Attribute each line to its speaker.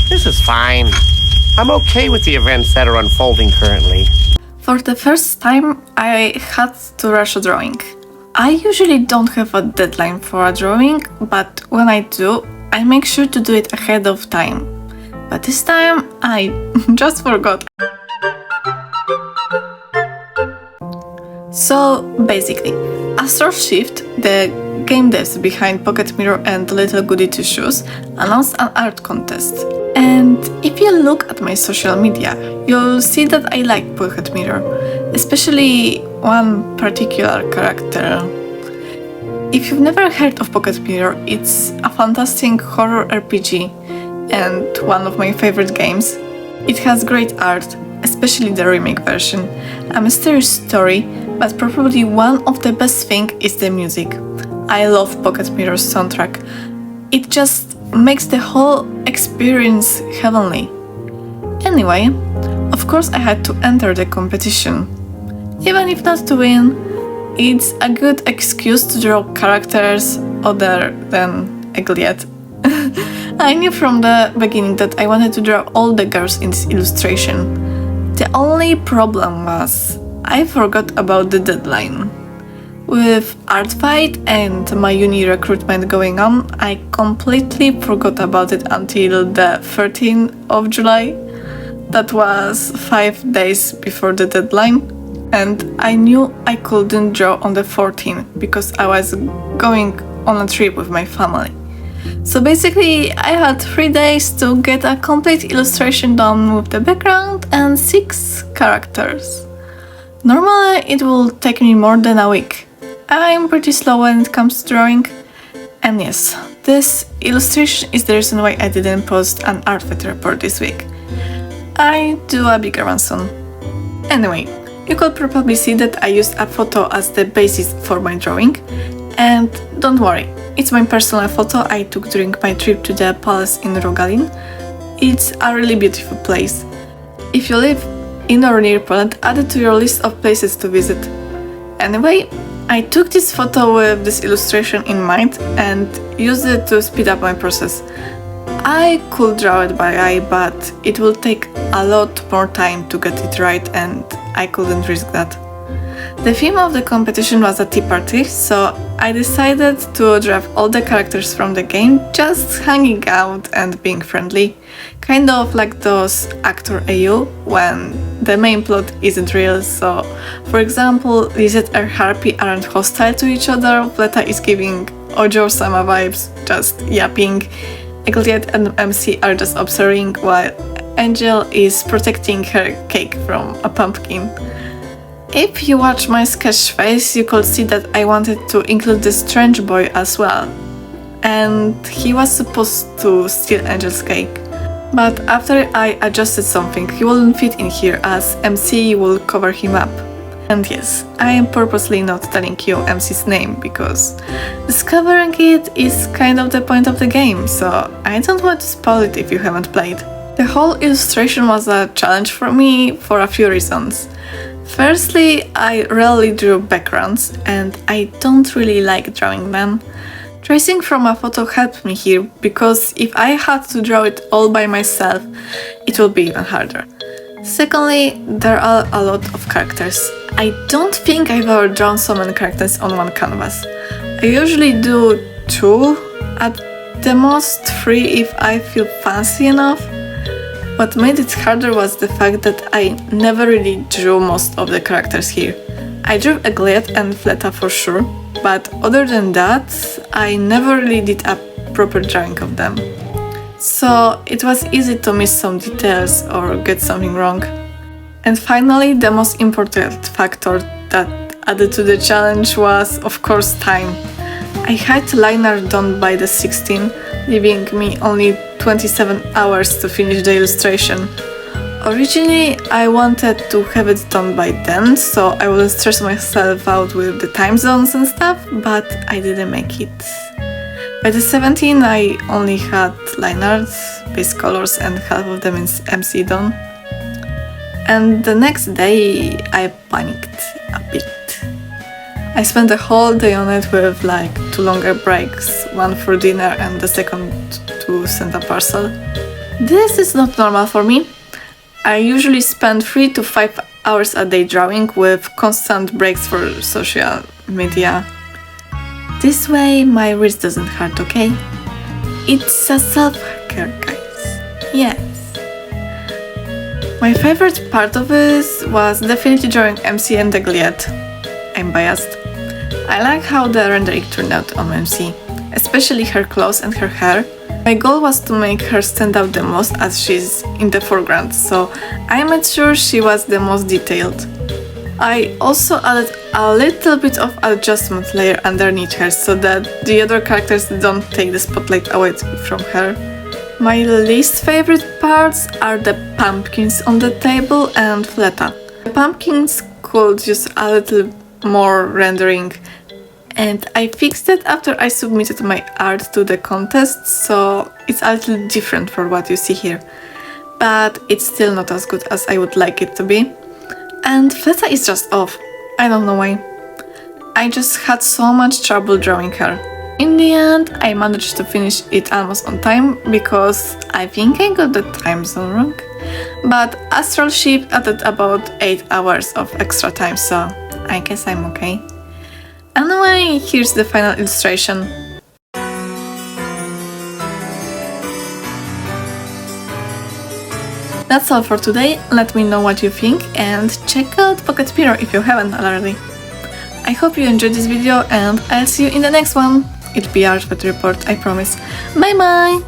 Speaker 1: This is fine. I'm okay with the events that are unfolding currently.
Speaker 2: For the first time, I had to rush a drawing. I usually don't have a deadline for a drawing, but when I do, I make sure to do it ahead of time. But this time, I just forgot. So basically, AstralShift, the game devs behind Pocket Mirror and Little Goody Two Shoes, announced an art contest. And if you look at my social media, you'll see that I like Pocket Mirror, especially one particular character. If you've never heard of Pocket Mirror, it's a fantastic horror RPG and one of my favorite games. It has great art, especially the remake version, a mysterious story, but probably one of the best things is the music. I love Pocket Mirror's soundtrack. It just makes the whole experience heavenly. Anyway, of course I had to enter the competition. Even if not to win, it's a good excuse to draw characters other than Egliet. I knew from the beginning that I wanted to draw all the girls in this illustration. The only problem was I forgot about the deadline. With art fight and my uni recruitment going on, I completely forgot about it until the 13th of July. That was 5 days before the deadline, and I knew I couldn't draw on the 14th because I was going on a trip with my family. So basically, I had 3 days to get a complete illustration done with the background and 6 characters. Normally, it will take me more than a week. I'm pretty slow when it comes to drawing. And yes, this illustration is the reason why I didn't post an art fit report this week. I do a bigger one soon. Anyway, you could probably see that I used a photo as the basis for my drawing. And don't worry, it's my personal photo I took during my trip to the palace in Rogalin. It's a really beautiful place. If you live in or near Poland, add it to your list of places to visit. Anyway, I took this photo with this illustration in mind and used it to speed up my process. I could draw it by eye, but it will take a lot more time to get it right and I couldn't risk that. The theme of the competition was a tea party, so I decided to draw all the characters from the game, just hanging out and being friendly. Kind of like those actor AU when the main plot isn't real, so for example, Lizette and Harpy aren't hostile to each other, Fleta is giving Ojo-sama vibes, just yapping, Egliet and MC are just observing while Angel is protecting her cake from a pumpkin. If you watch my sketch phase, you could see that I wanted to include the strange boy as well. And he was supposed to steal Angel's cake. But after I adjusted something, he wouldn't fit in here as MC will cover him up. And yes, I am purposely not telling you MC's name because discovering it is kind of the point of the game, so I don't want to spoil it if you haven't played. The whole illustration was a challenge for me for a few reasons. Firstly, I rarely drew backgrounds and I don't really like drawing them. Tracing from a photo helped me here because if I had to draw it all by myself, it would be even harder. Secondly, there are a lot of characters. I don't think I've ever drawn so many characters on one canvas. I usually do 2, at the most 3 if I feel fancy enough. What made it harder was the fact that I never really drew most of the characters here. I drew Egliet and Fleta for sure, but other than that, I never really did a proper drawing of them. So it was easy to miss some details or get something wrong. And finally, the most important factor that added to the challenge was, of course, time. I had liner done by the 16th, leaving me only 27 hours to finish the illustration. Originally, I wanted to have it done by then, so I wouldn't stress myself out with the time zones and stuff, but I didn't make it. By the 17th, I only had line art, base colors and half of them in MC done. And the next day, I panicked a bit. I spent the whole day on it with like 2 longer breaks, one for dinner and the second to send a parcel. This is not normal for me. I usually spend 3 to 5 hours a day drawing with constant breaks for social media. This way my wrist doesn't hurt, okay? It's a self-care, guys. Yes. My favorite part of this was definitely drawing MC and the Gliet. I'm biased. I like how the rendering turned out on MC, especially her clothes and her hair. My goal was to make her stand out the most as she's in the foreground, so I made sure she was the most detailed. I also added a little bit of adjustment layer underneath her so that the other characters don't take the spotlight away from her. My least favorite parts are the pumpkins on the table and Fleta. The pumpkins could use a little more rendering, and I fixed it after I submitted my art to the contest, so it's a little different from what you see here. But it's still not as good as I would like it to be. And Fleta is just off. I don't know why. I just had so much trouble drawing her. In the end, I managed to finish it almost on time because I think I got the time zone wrong. But AstralShift added about 8 hours of extra time, so I guess I'm okay. Anyway, here's the final illustration. That's all for today. Let me know what you think and check out Pocket Mirror if you haven't already. I hope you enjoyed this video and I'll see you in the next one. It'll be art with report, I promise. Bye bye!